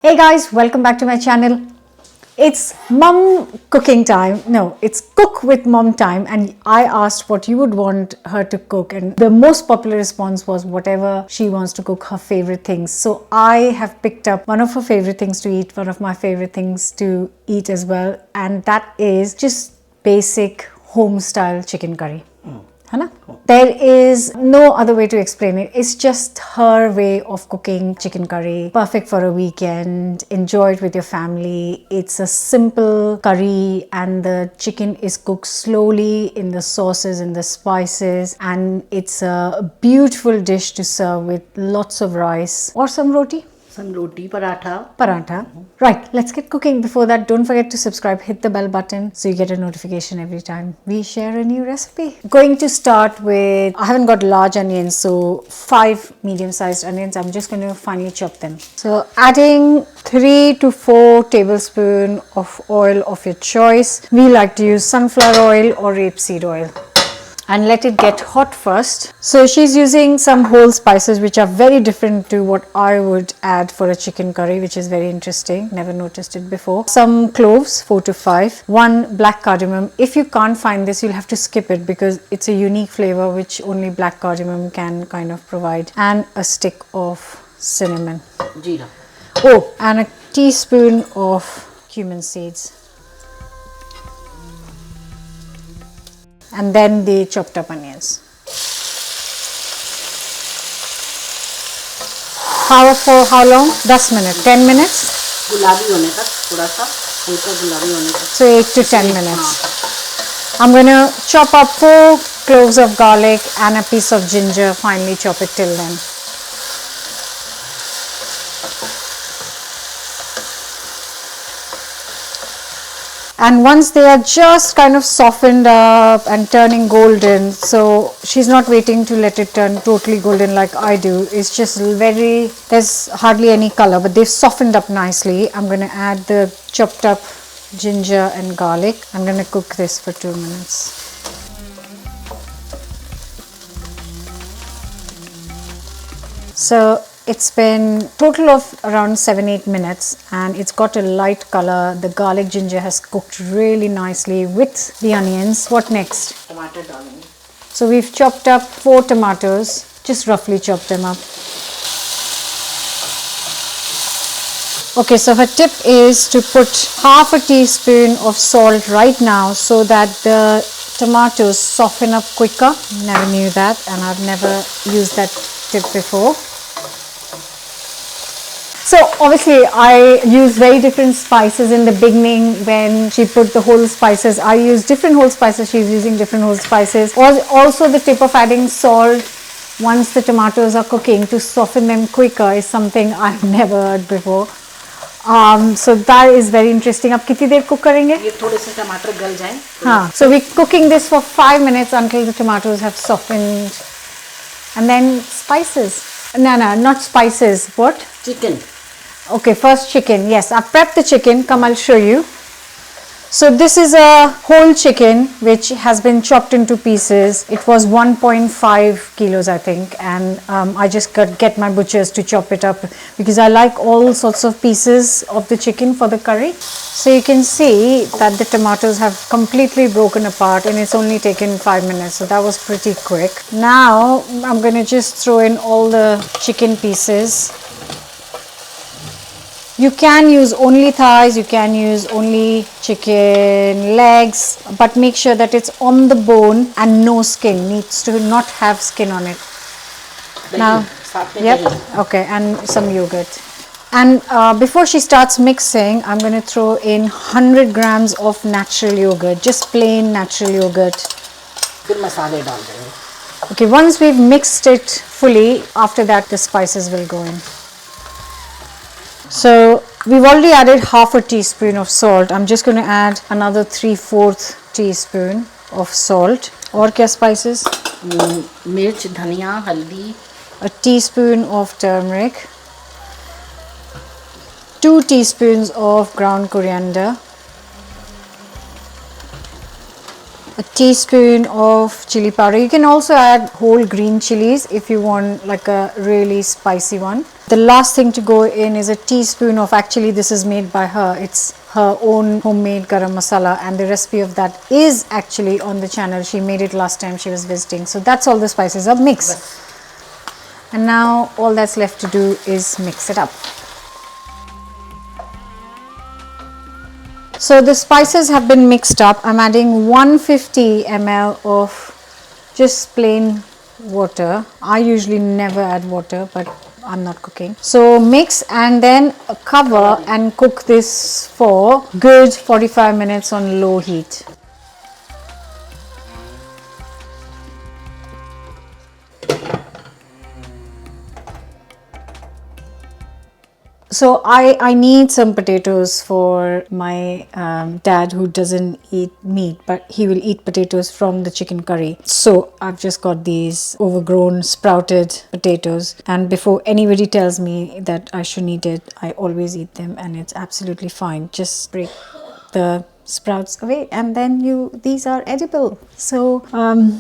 Hey guys, welcome back to my channel. It's mum cooking time. No, it's cook with mom time, and I asked what you would want her to cook, and the most popular response was whatever she wants to cook, her favorite things. So I have picked up one of her favorite things to eat, one of my favorite things to eat as well, and that is just basic home style chicken curry. Hai na? There is no other way to explain it. It's just her way of cooking chicken curry. Perfect for a weekend. Enjoy it with your family. It's a simple curry and the chicken is cooked slowly in the sauces and the spices, and it's a beautiful dish to serve with lots of rice or some roti. Some roti, paratha. Paratha. Right, let's get cooking. Before that, don't forget to subscribe, hit the bell button so you get a notification every time we share a new recipe. Going to start with, I haven't got large onions, so 5 medium-sized onions. I'm just going to finely chop them. So adding 3 to 4 tablespoons of oil of your choice. We like to use sunflower oil or rapeseed oil. And let it get hot first. So she's using some whole spices which are very different to what I would add for a chicken curry, which is very interesting. Never noticed it before. Some cloves, 4 to 5. 1 black cardamom. If you can't find this, you'll have to skip it because it's a unique flavor which only black cardamom can kind of provide. And a stick of cinnamon. Jeera. Oh, and a teaspoon of cumin seeds. And then the chopped up onions. For how long? 10 minutes, 10 minutes? गुलाबी होने तक, थोड़ा सा हल्का गुलाबी होने तक. So 8 to 10 minutes. I'm going to chop up 4 cloves of garlic and a piece of ginger, finely chop it till then. And once they are just kind of softened up and turning golden, so she's not waiting to let it turn totally golden like I do. It's just there's hardly any color, but they've softened up nicely. I'm going to add the chopped up ginger and garlic. I'm going to cook this for 2 minutes. So it's been total of around 7-8 minutes and it's got a light color. The garlic ginger has cooked really nicely with the onions. What next? Tomato डालेंगे. So we've chopped up 4 tomatoes, just roughly chopped them up. Okay, so her tip is to put half a teaspoon of salt right now so that the tomatoes soften up quicker. Never knew that, and I've never used that tip before. So obviously I use very different spices in the beginning when she put the whole spices. I use different whole spices, she's using different whole spices. Also the tip of adding salt once the tomatoes are cooking to soften them quicker is something I've never heard before. So that is very interesting. अब कितनी देर cook करेंगे? ये थोड़े से टमाटर गल जाएं. हाँ. So we're cooking this for 5 minutes until the tomatoes have softened. And then spices. No, not spices. What? Chicken. Okay, first chicken. Yes, I've prepped the chicken. Come, I'll show you. So this is a whole chicken which has been chopped into pieces. It was 1.5 kilos, I think, and I just get my butchers to chop it up because I like all sorts of pieces of the chicken for the curry. So you can see that the tomatoes have completely broken apart and it's only taken 5 minutes, so that was pretty quick. Now I'm going to just throw in all the chicken pieces. You can use only thighs, you can use only chicken legs, but make sure that it's on the bone and no skin. Needs to not have skin on it. Now, yep, okay, and some yogurt. And before she starts mixing, I'm going to throw in 100 grams of natural yogurt, just plain natural yogurt. फिर मसाले डाल देंगे. Okay, once we've mixed it fully, after that the spices will go in. So we've already added half a teaspoon of salt. I'm just going to add another 3/4 teaspoon of salt. और क्या spices? मिर्च, धनिया, हल्दी. A teaspoon of turmeric. 2 teaspoons of ground coriander. A teaspoon of chili powder. You can also add whole green chilies if you want like a really spicy one. The last thing to go in is a teaspoon of, actually this is made by her, it's her own homemade garam masala, and the recipe of that is actually on the channel. She made it last time she was visiting. So that's all the spices are mixed. And now all that's left to do is mix it up. So the spices have been mixed up. I'm adding 150 ml of just plain water. I usually never add water, but I'm not cooking. So mix and then cover and cook this for good 45 minutes on low heat. So I need some potatoes for my dad who doesn't eat meat, but he will eat potatoes from the chicken curry. So I've just got these overgrown sprouted potatoes, and before anybody tells me that I shouldn't eat it, I always eat them and it's absolutely fine. Just break the sprouts away and then these are edible. So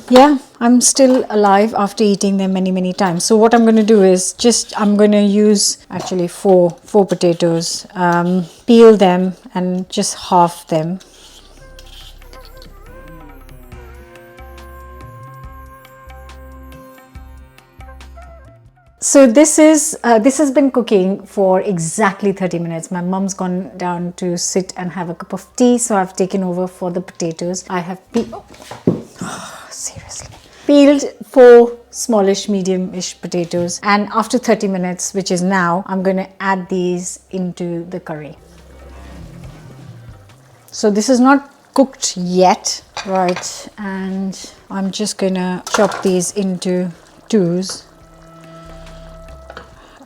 yeah, I'm still alive after eating them many times. So what I'm going to do is I'm going to use actually four potatoes, peel them and just half them. So this has been cooking for exactly 30 minutes. My mum's gone down to sit and have a cup of tea, so I've taken over for the potatoes. I have seriously peeled 4 smallish medium-ish potatoes, and after 30 minutes, which is now, I'm going to add these into the curry. So this is not cooked yet, right? And I'm just going to chop these into 2s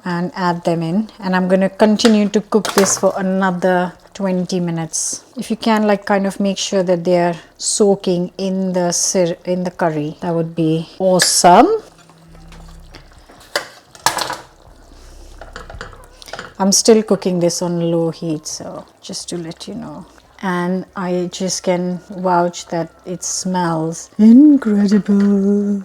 and add them in, and I'm going to continue to cook this for another 20 minutes. If you can, like, kind of make sure that they are soaking in the curry, that would be awesome. I'm still cooking this on low heat, so just to let you know. And I just can vouch that it smells incredible.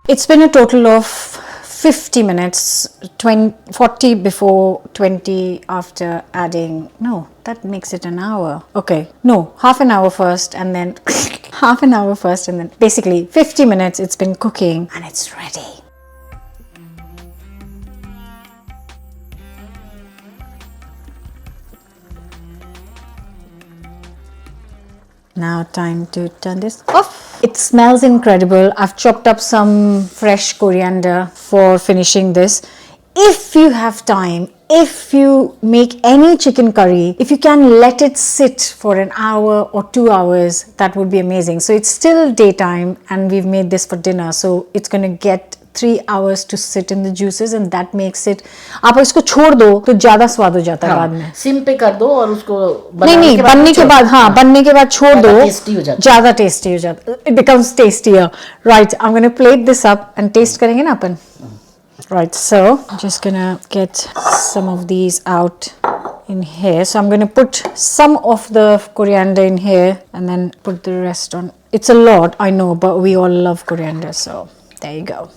It's been a total of 50 minutes, 40 before, 20 after adding, no, that makes it an hour. Okay, no, half an hour first and then half an hour first and then basically 50 minutes it's been cooking and it's ready. Now time to turn this off. It smells incredible. I've chopped up some fresh coriander for finishing this. If you have time, if you make any chicken curry, if you can let it sit for an hour or 2 hours, that would be amazing. So it's still daytime and we've made this for dinner, so it's going to get 3 hours to sit in the juices, and that makes it. आप इसको छोड़ दो तो ज़्यादा स्वाद हो जाता है बाद में. सिम पे कर दो और उसको नहीं बनने के बाद, हाँ, बनने के बाद छोड़ दो, ज़्यादा टेस्टी हो जाता. It becomes tastier. Right, I'm going to plate this up and taste करेंगे ना अपन. Right, so I'm just gonna get some of these out in here. So I'm gonna put some of the coriander in here and then put the rest on. It's a lot, I know, but we all love coriander, so there you go.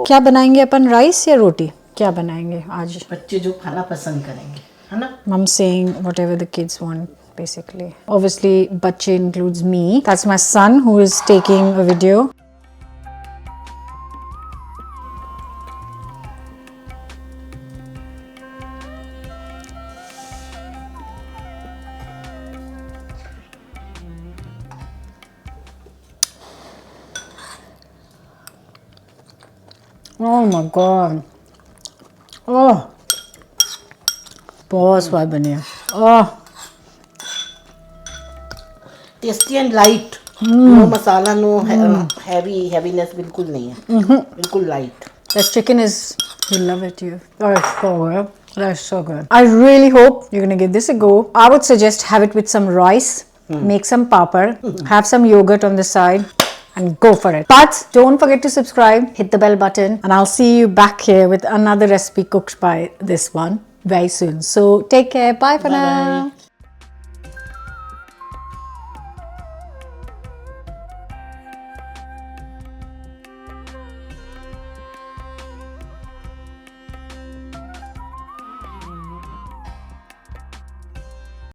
क्या बनाएंगे अपन, rice या रोटी? क्या बनाएंगे आज? बच्चे जो खाना पसंद करेंगे, है ना? Mom's saying whatever the kids want, basically. Obviously, bachche includes me. That's my son who is taking a video. Oh my god. Oh. बहुत स्वाद बने हैं. Oh. Tasty and light. No masala, no heaviness बिल्कुल नहीं है. बिल्कुल light. That chicken is, you love it, you. That is so good. That's so good. I really hope you're gonna give this a go. I would suggest have it with some rice, make some papad, have some yogurt on the side, and go for it. But don't forget to subscribe, hit the bell button, and I'll see you back here with another recipe cooked by this one very soon. So take care. Bye for now.